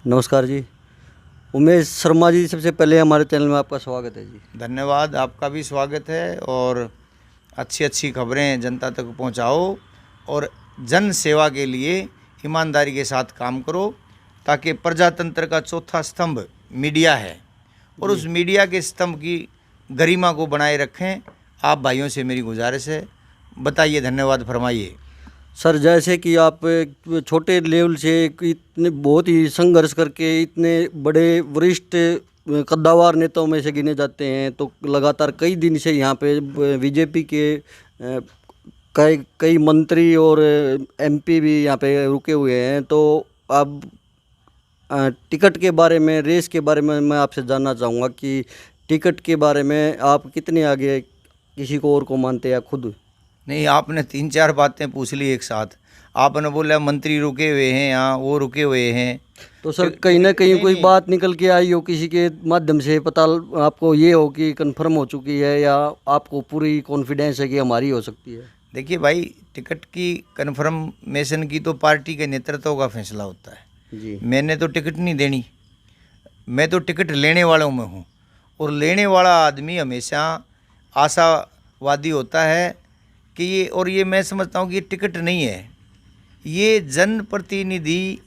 नमस्कार जी। उमेश शर्मा जी, सबसे पहले हमारे चैनल में आपका स्वागत है जी। धन्यवाद, आपका भी स्वागत है। और अच्छी अच्छी खबरें जनता तक पहुंचाओ और जन सेवा के लिए ईमानदारी के साथ काम करो, ताकि प्रजातंत्र का चौथा स्तंभ मीडिया है और उस मीडिया के स्तंभ की गरिमा को बनाए रखें। आप भाइयों से मेरी गुजारिश है, बताइए, धन्यवाद फरमाइए। सर, जैसे कि आप एक छोटे लेवल से इतने बहुत ही संघर्ष करके इतने बड़े वरिष्ठ कद्दावर नेताओं में से गिने जाते हैं, तो लगातार कई दिन से यहाँ पे बीजेपी के कई कई मंत्री और एमपी भी यहाँ पे रुके हुए हैं। तो अब टिकट के बारे में, रेस के बारे में मैं आपसे जानना चाहूँगा कि टिकट के बारे में आप कितने आगे किसी को और को मानते हैं या खुद? नहीं, आपने 3-4 बातें पूछ ली एक साथ। आपने बोला मंत्री रुके हुए हैं, यहाँ वो रुके हुए हैं, तो सर कहीं ना कहीं कोई बात निकल के आई हो किसी के माध्यम से, पता आपको ये हो कि कंफर्म हो चुकी है, या आपको पूरी कॉन्फिडेंस है कि हमारी हो सकती है? देखिए भाई, टिकट की कन्फर्मेशन की तो पार्टी के नेतृत्व का फैसला होता है जी। मैंने तो टिकट नहीं देनी, मैं तो टिकट लेने वालों में हूँ। और लेने वाला आदमी हमेशा आशावादी होता है कि ये मैं समझता हूँ कि ये टिकट नहीं है, ये जनप्रतिनिधि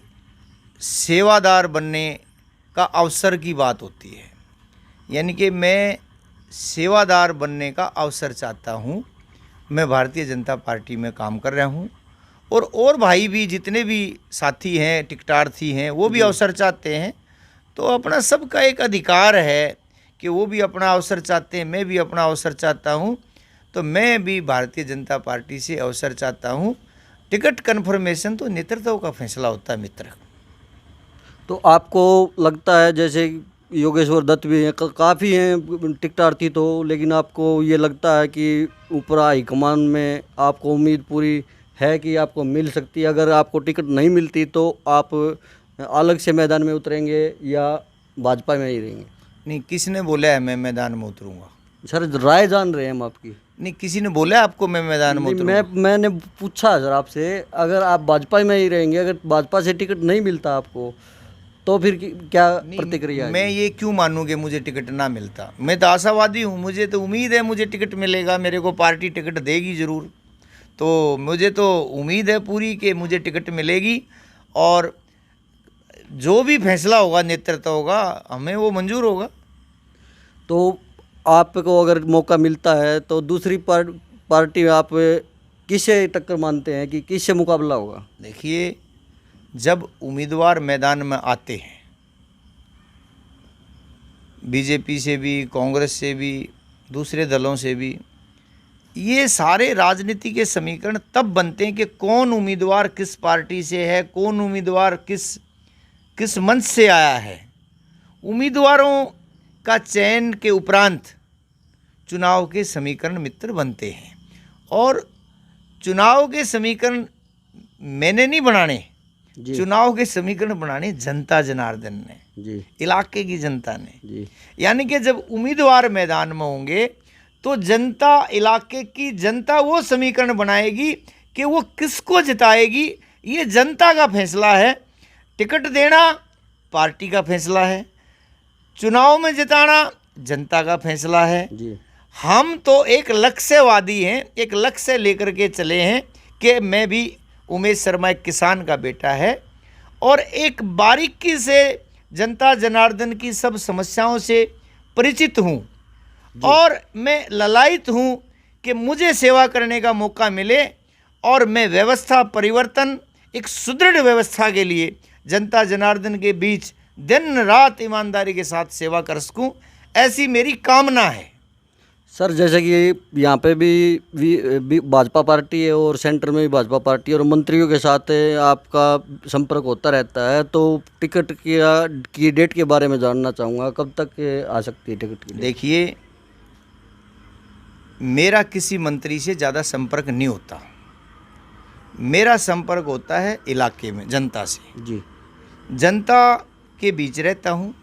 सेवादार बनने का अवसर की बात होती है। यानी कि मैं सेवादार बनने का अवसर चाहता हूँ। मैं भारतीय जनता पार्टी में काम कर रहा हूँ और भाई भी जितने भी साथी हैं, टिकटार्थी हैं, वो भी अवसर चाहते हैं। तो अपना सबका एक अधिकार है कि वो भी अपना अवसर चाहते हैं, मैं भी अपना अवसर चाहता हूँ। तो मैं भी भारतीय जनता पार्टी से अवसर चाहता हूँ। टिकट कन्फर्मेशन तो नेतृत्व का फैसला होता है मित्र। तो आपको लगता है, जैसे योगेश्वर दत्त भी हैं, काफ़ी हैं टिकटार्थी तो, लेकिन आपको ये लगता है कि ऊपर हाईकमान में आपको उम्मीद पूरी है कि आपको मिल सकती है? अगर आपको टिकट नहीं मिलती तो आप अलग से मैदान में उतरेंगे या भाजपा में ही रहेंगे? नहीं, किसने बोला है मैं मैदान में उतरूँगा? सर, राय जान रहे हैं हम आपकी। नहीं, किसी ने बोला आपको मैं मैदान में उतरूँगा? मैंने पूछा सर आपसे, अगर आप भाजपा में ही रहेंगे, अगर भाजपा से टिकट नहीं मिलता आपको, तो फिर क्या प्रतिक्रिया है? मैं ये क्यों मानूँ कि मुझे टिकट ना मिलता? मैं तो आशावादी हूँ, मुझे तो उम्मीद है मुझे टिकट मिलेगा, मेरे को पार्टी टिकट देगी ज़रूर। तो मुझे तो उम्मीद है पूरी कि मुझे टिकट मिलेगी और जो भी फैसला होगा नेतृत्व होगा, हमें वो मंजूर होगा। तो आपको अगर मौका मिलता है तो दूसरी पार्टी में आप किसे टक्कर मानते हैं कि किससे मुकाबला होगा? देखिए, जब उम्मीदवार मैदान में आते हैं, बीजेपी से भी, कांग्रेस से भी, दूसरे दलों से भी, ये सारे राजनीति के समीकरण तब बनते हैं कि कौन उम्मीदवार किस पार्टी से है, कौन उम्मीदवार किस मंच से आया है। उम्मीदवारों का चयन के उपरांत चुनाव के समीकरण मित्र बनते हैं। और चुनाव के समीकरण मैंने नहीं बनाने, चुनाव के समीकरण बनाने जनता जनार्दन ने जी, इलाके की जनता ने जी। यानी कि जब उम्मीदवार मैदान में होंगे तो जनता, इलाके की जनता वो समीकरण बनाएगी कि वो किसको जिताएगी। ये जनता का फैसला है। टिकट देना पार्टी का फैसला है, चुनाव में जिताना जनता का फैसला है जी। हम तो एक लक्ष्यवादी हैं, एक लक्ष्य लेकर के चले हैं कि मैं भी, उमेश शर्मा एक किसान का बेटा है और एक बारीकी से जनता जनार्दन की सब समस्याओं से परिचित हूँ और मैं ललायित हूँ कि मुझे सेवा करने का मौका मिले और मैं व्यवस्था परिवर्तन, एक सुदृढ़ व्यवस्था के लिए जनता जनार्दन के बीच दिन रात ईमानदारी के साथ सेवा कर सकूँ, ऐसी मेरी कामना है। सर, जैसे कि यहाँ पे भी भाजपा पार्टी है और सेंटर में भी भाजपा पार्टी है और मंत्रियों के साथ आपका संपर्क होता रहता है, तो टिकट की डेट के बारे में जानना चाहूँगा, कब तक आ सकती है टिकट की डेट? देखिए, मेरा किसी मंत्री से ज़्यादा संपर्क नहीं होता, मेरा संपर्क होता है इलाके में जनता से जी। जनता के बीच रहता हूँ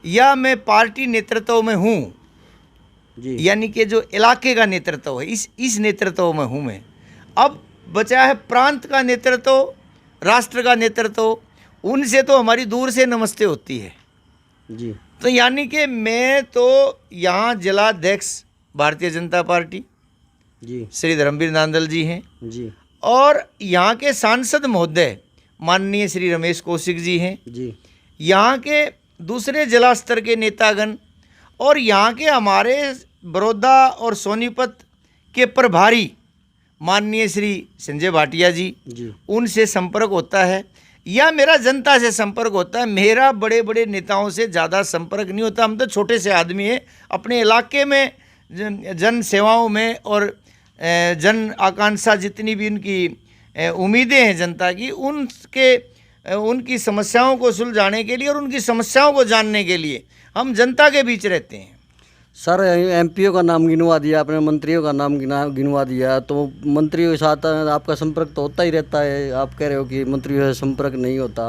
या मैं पार्टी नेतृत्व में हूँ, यानी कि जो इलाके का नेतृत्व है, इस नेतृत्व में हूँ मैं। अब बचा है प्रांत का नेतृत्व, राष्ट्र का नेतृत्व, उनसे तो हमारी दूर से नमस्ते होती है। जी तो यानी कि मैं तो यहाँ जिलाध्यक्ष भारतीय जनता पार्टी जी श्री धर्मवीर नांदल जी हैं, जी और यहाँ के सांसद महोदय माननीय श्री रमेश कौशिक जी हैं, जी यहाँ के दूसरे जिला स्तर के नेतागण, और यहाँ के हमारे बड़ौदा और सोनीपत के प्रभारी माननीय श्री संजय भाटिया जी, जी उनसे संपर्क होता है, या मेरा जनता से संपर्क होता है। मेरा बड़े बड़े नेताओं से ज़्यादा संपर्क नहीं होता। हम तो छोटे से आदमी हैं, अपने इलाके में जन सेवाओं में और जन आकांक्षा जितनी भी उनकी उम्मीदें हैं जनता की, उनकी समस्याओं को सुलझाने के लिए और उनकी समस्याओं को जानने के लिए हम जनता के बीच रहते हैं। सर, एमपीओ का नाम गिनवा दिया आपने, मंत्रियों का नाम गिनवा दिया, तो मंत्रियों के साथ आपका संपर्क तो होता ही रहता है। आप कह रहे हो कि मंत्रियों से संपर्क नहीं होता।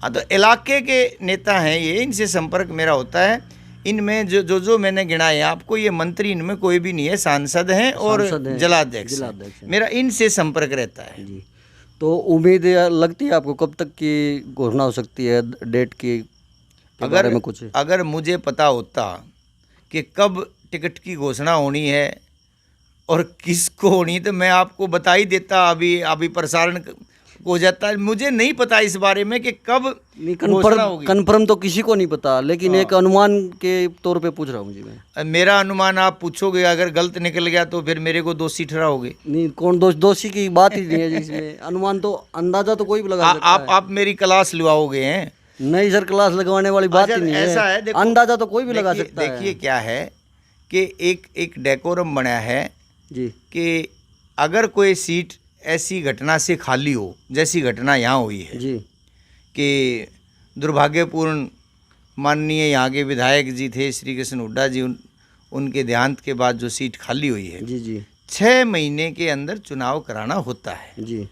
हाँ, तो इलाके के नेता हैं ये, इनसे संपर्क मेरा होता है। इनमें जो मैंने गिनाए आपको, ये मंत्री इनमें कोई भी नहीं है, सांसद हैं और जिलाध्यक्ष। मेरा इनसे संपर्क रहता है। जी, तो उम्मीद लगती है आपको कब तक की घोषणा हो सकती है डेट की? अगर मुझे पता होता कि कब टिकट की घोषणा होनी है और किसको होनी, तो मैं आपको बता ही देता। अभी प्रसारण हो जाता है। मुझे नहीं पता इस बारे में कि कब घोषणा होगी। कन्फर्म तो किसी को नहीं पता, लेकिन एक अनुमान के तौर पे पूछ रहा हूँ जी मैं। मेरा अनुमान आप पूछोगे, अगर गलत निकल गया तो फिर मेरे को दोषी ठहराओगे। नहीं, कौन दोषी की बात ही नहीं है जिसमें अनुमान, तो अंदाजा तो कोई भी लगा सकता है। आप मेरी क्लास लुआओगे हैं? नहीं सर, क्लास लगवाने वाली बात ही नहीं है। ऐसा है, अंदाजा तो कोई भी लगा सकता है। देखिए क्या है कि एक डेकोरम बना है जी, कि अगर कोई सीट ऐसी घटना से खाली हो, जैसी घटना यहाँ हुई है जी, कि दुर्भाग्यपूर्ण माननीय यहाँ के विधायक जी थे श्री कृष्ण हुड्डा जी, उनके देहांत के बाद जो सीट खाली हुई है, जी जी, 6 महीने के अंदर चुनाव कराना होता है जी,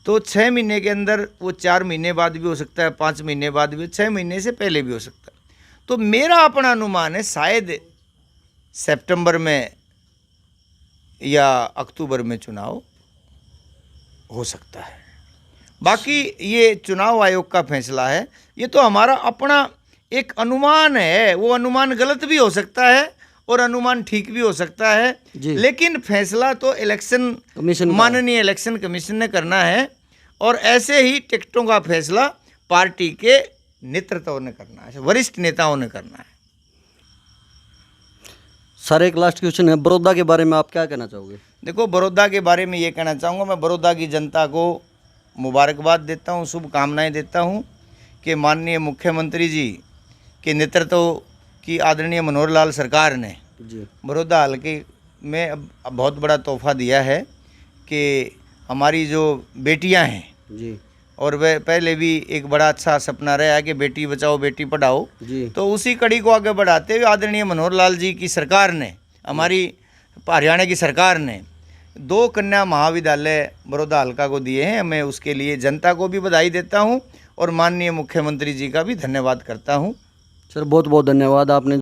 तो 6 महीने के अंदर, वो 4 महीने बाद भी हो सकता है, 5 महीने बाद भी, 6 महीने से पहले भी हो सकता है। तो मेरा अपना अनुमान है शायद सितंबर में या अक्टूबर में चुनाव हो सकता है। बाकी ये चुनाव आयोग का फैसला है, ये तो हमारा अपना एक अनुमान है। वो अनुमान गलत भी हो सकता है और अनुमान ठीक भी हो सकता है, लेकिन फैसला तो इलेक्शन कमीशन, माननीय इलेक्शन कमीशन ने करना है, और ऐसे ही टिकटों का फैसला पार्टी के नेतृत्व ने करना है, वरिष्ठ नेताओं ने करना है। सर, एक लास्ट क्वेश्चन है, बड़ौदा के बारे में आप क्या कहना चाहोगे? देखो, बड़ौदा के बारे में ये कहना चाहूँगा, मैं बड़ौदा की जनता को मुबारकबाद देता हूँ, शुभकामनाएं देता हूँ कि माननीय मुख्यमंत्री जी के नेतृत्व की आदरणीय मनोहर लाल सरकार ने बड़ौदा हल्के में अब बहुत बड़ा तोहफा दिया है कि हमारी जो बेटियां हैं जी, और वह पहले भी एक बड़ा अच्छा सपना रहा है कि बेटी बचाओ बेटी पढ़ाओ जी, तो उसी कड़ी को आगे बढ़ाते हुए आदरणीय मनोहर लाल जी की सरकार ने, हमारी हरियाणा की सरकार ने 2 कन्या महाविद्यालय बड़ौदा हल्का को दिए हैं। मैं उसके लिए जनता को भी बधाई देता हूं और माननीय मुख्यमंत्री जी का भी धन्यवाद करता हूं। सर, बहुत बहुत धन्यवाद। आपने